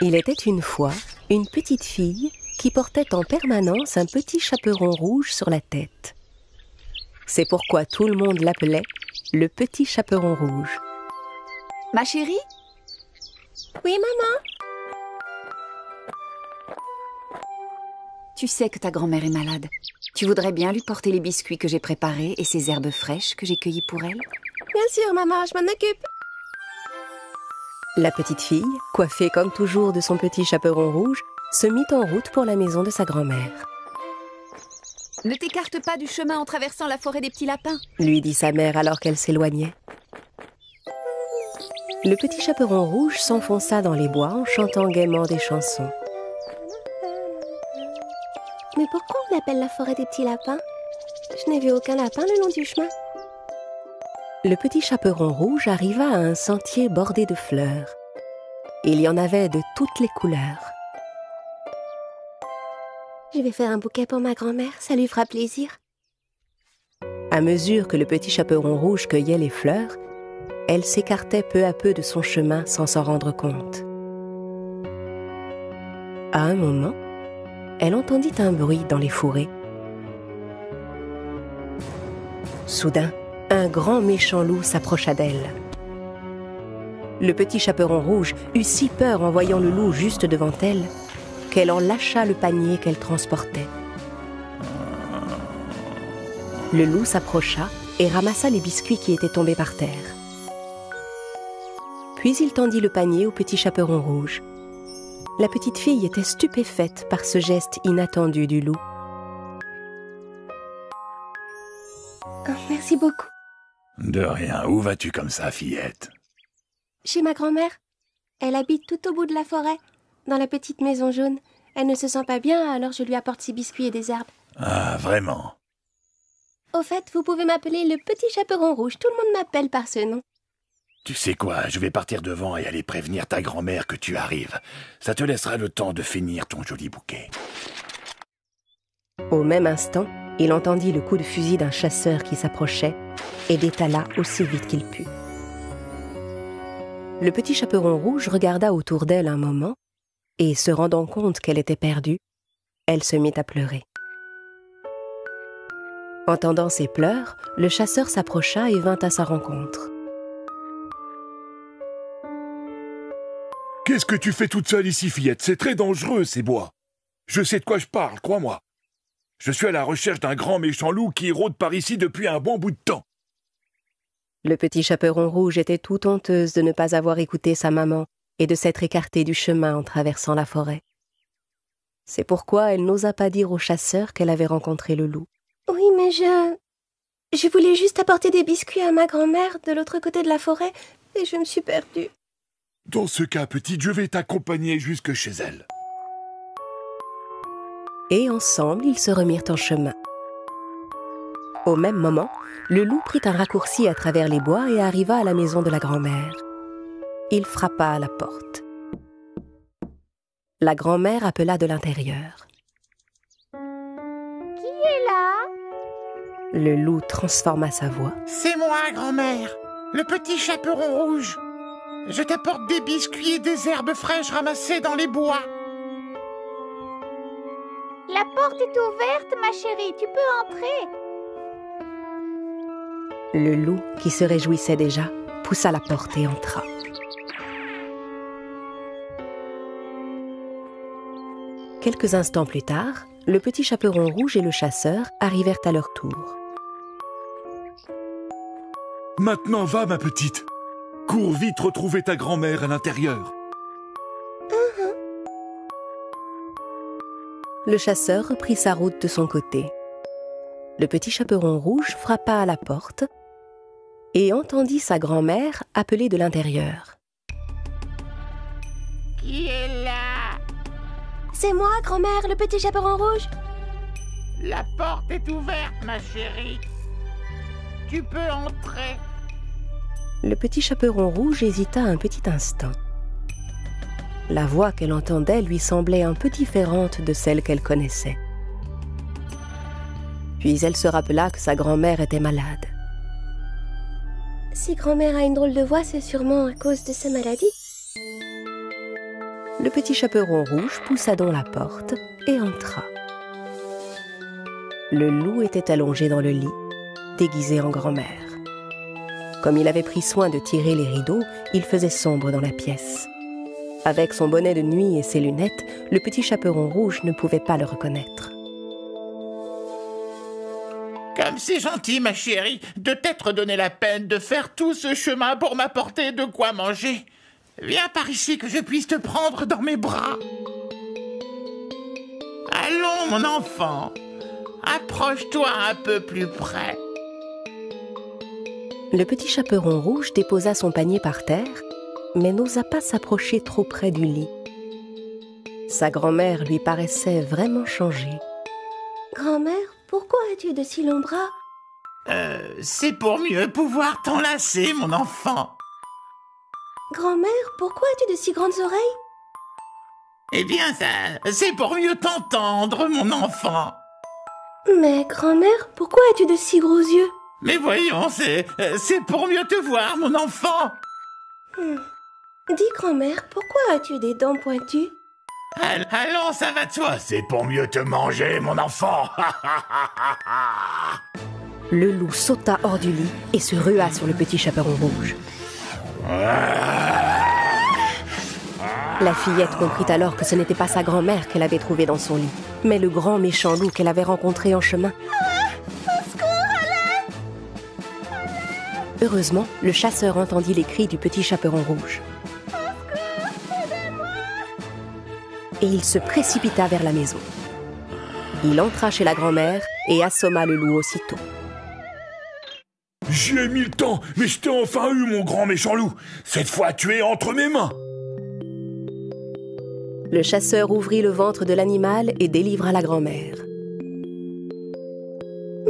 Il était une fois une petite fille qui portait en permanence un petit chaperon rouge sur la tête. C'est pourquoi tout le monde l'appelait le petit chaperon rouge. Ma chérie? Oui, maman? Tu sais que ta grand-mère est malade. Tu voudrais bien lui porter les biscuits que j'ai préparés et ces herbes fraîches que j'ai cueillies pour elle? Bien sûr, maman, je m'en occupe. La petite fille, coiffée comme toujours de son petit chaperon rouge, se mit en route pour la maison de sa grand-mère. « Ne t'écarte pas du chemin en traversant la forêt des petits lapins !» lui dit sa mère alors qu'elle s'éloignait. Le petit chaperon rouge s'enfonça dans les bois en chantant gaiement des chansons. Mais pourquoi on l'appelle la forêt des petits lapins? Je n'ai vu aucun lapin le long du chemin. Le petit chaperon rouge arriva à un sentier bordé de fleurs. Il y en avait de toutes les couleurs. Je vais faire un bouquet pour ma grand-mère, ça lui fera plaisir. À mesure que le petit chaperon rouge cueillait les fleurs, elle s'écartait peu à peu de son chemin sans s'en rendre compte. À un moment, elle entendit un bruit dans les fourrés. Soudain, un grand méchant loup s'approcha d'elle. Le petit chaperon rouge eut si peur en voyant le loup juste devant elle qu'elle en lâcha le panier qu'elle transportait. Le loup s'approcha et ramassa les biscuits qui étaient tombés par terre. Puis il tendit le panier au petit chaperon rouge. La petite fille était stupéfaite par ce geste inattendu du loup. Oh, merci beaucoup. De rien. Où vas-tu comme ça, fillette? Chez ma grand-mère. Elle habite tout au bout de la forêt, dans la petite maison jaune. Elle ne se sent pas bien, alors je lui apporte ses biscuits et des herbes. Ah, vraiment? Au fait, vous pouvez m'appeler le petit chaperon rouge. Tout le monde m'appelle par ce nom. Tu sais quoi, je vais partir devant et aller prévenir ta grand-mère que tu arrives. Ça te laissera le temps de finir ton joli bouquet. Au même instant, il entendit le coup de fusil d'un chasseur qui s'approchait et détala aussi vite qu'il put. Le petit chaperon rouge regarda autour d'elle un moment et, se rendant compte qu'elle était perdue, elle se mit à pleurer. Entendant ses pleurs, le chasseur s'approcha et vint à sa rencontre. « Qu'est-ce que tu fais toute seule ici, fillette? C'est très dangereux, ces bois. Je sais de quoi je parle, crois-moi. Je suis à la recherche d'un grand méchant loup qui rôde par ici depuis un bon bout de temps. » Le petit chaperon rouge était tout honteuse de ne pas avoir écouté sa maman et de s'être écartée du chemin en traversant la forêt. C'est pourquoi elle n'osa pas dire au chasseur qu'elle avait rencontré le loup. Oui, mais je voulais juste apporter des biscuits à ma grand-mère de l'autre côté de la forêt et je me suis perdue. Dans ce cas, petite, je vais t'accompagner jusque chez elle. Et ensemble, ils se remirent en chemin. Au même moment, le loup prit un raccourci à travers les bois et arriva à la maison de la grand-mère. Il frappa à la porte. La grand-mère appela de l'intérieur. Qui est là? Le loup transforma sa voix. C'est moi, grand-mère, le petit chaperon rouge. Je t'apporte des biscuits et des herbes fraîches ramassées dans les bois. La porte est ouverte, ma chérie, tu peux entrer. Le loup, qui se réjouissait déjà, poussa la porte et entra. Quelques instants plus tard, le petit chaperon rouge et le chasseur arrivèrent à leur tour. « Maintenant, va, ma petite. Cours vite retrouver ta grand-mère à l'intérieur. » Le chasseur reprit sa route de son côté. Le petit chaperon rouge frappa à la porte et entendit sa grand-mère appeler de l'intérieur. Qui est là? C'est moi, grand-mère, le petit chaperon rouge. La porte est ouverte, ma chérie. Tu peux entrer. Le petit chaperon rouge hésita un petit instant. La voix qu'elle entendait lui semblait un peu différente de celle qu'elle connaissait. Puis elle se rappela que sa grand-mère était malade. Si grand-mère a une drôle de voix, c'est sûrement à cause de sa maladie. Le petit chaperon rouge poussa donc la porte et entra. Le loup était allongé dans le lit, déguisé en grand-mère. Comme il avait pris soin de tirer les rideaux, il faisait sombre dans la pièce. Avec son bonnet de nuit et ses lunettes, le petit chaperon rouge ne pouvait pas le reconnaître. Comme c'est gentil, ma chérie, de t'être donné la peine de faire tout ce chemin pour m'apporter de quoi manger. Viens par ici que je puisse te prendre dans mes bras. Allons, mon enfant, approche-toi un peu plus près. Le petit chaperon rouge déposa son panier par terre, mais n'osa pas s'approcher trop près du lit. Sa grand-mère lui paraissait vraiment changée. Grand-mère, pourquoi as-tu de si longs bras? C'est pour mieux pouvoir t'enlacer, mon enfant. Grand-mère, pourquoi as-tu de si grandes oreilles? Eh bien, c'est pour mieux t'entendre, mon enfant. Mais grand-mère, pourquoi as-tu de si gros yeux? Mais voyons, c'est pour mieux te voir, mon enfant. Dis grand-mère, pourquoi as-tu des dents pointues? Allons, ça va de soi, c'est pour mieux te manger, mon enfant. Le loup sauta hors du lit et se rua sur le petit chaperon rouge. La fillette comprit alors que ce n'était pas sa grand-mère qu'elle avait trouvée dans son lit, mais le grand méchant loup qu'elle avait rencontré en chemin. Heureusement, le chasseur entendit les cris du petit chaperon rouge. Et il se précipita vers la maison. Il entra chez la grand-mère et assomma le loup aussitôt. J'y ai mis le temps, mais je t'ai enfin eu, mon grand méchant loup. Cette fois, tu es entre mes mains. Le chasseur ouvrit le ventre de l'animal et délivra la grand-mère.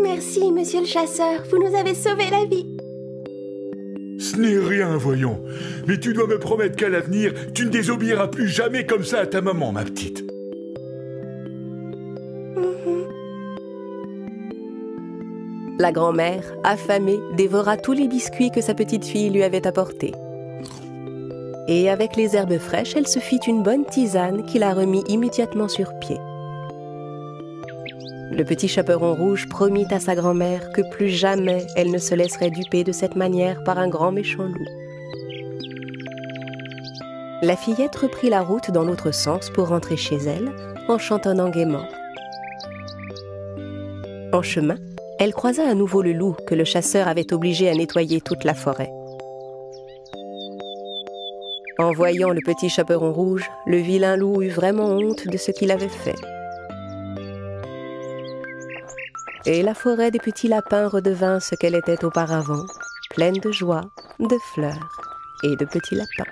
Merci, monsieur le chasseur, vous nous avez sauvé la vie. Ce n'est rien, voyons. Mais tu dois me promettre qu'à l'avenir, tu ne désobéiras plus jamais comme ça à ta maman, ma petite. La grand-mère, affamée, dévora tous les biscuits que sa petite fille lui avait apportés. Et avec les herbes fraîches, elle se fit une bonne tisane qui la remit immédiatement sur pied. Le petit chaperon rouge promit à sa grand-mère que plus jamais elle ne se laisserait duper de cette manière par un grand méchant loup. La fillette reprit la route dans l'autre sens pour rentrer chez elle, en chantonnant gaiement. En chemin, elle croisa à nouveau le loup que le chasseur avait obligé à nettoyer toute la forêt. En voyant le petit chaperon rouge, le vilain loup eut vraiment honte de ce qu'il avait fait. Et la forêt des petits lapins redevint ce qu'elle était auparavant, pleine de joie, de fleurs et de petits lapins.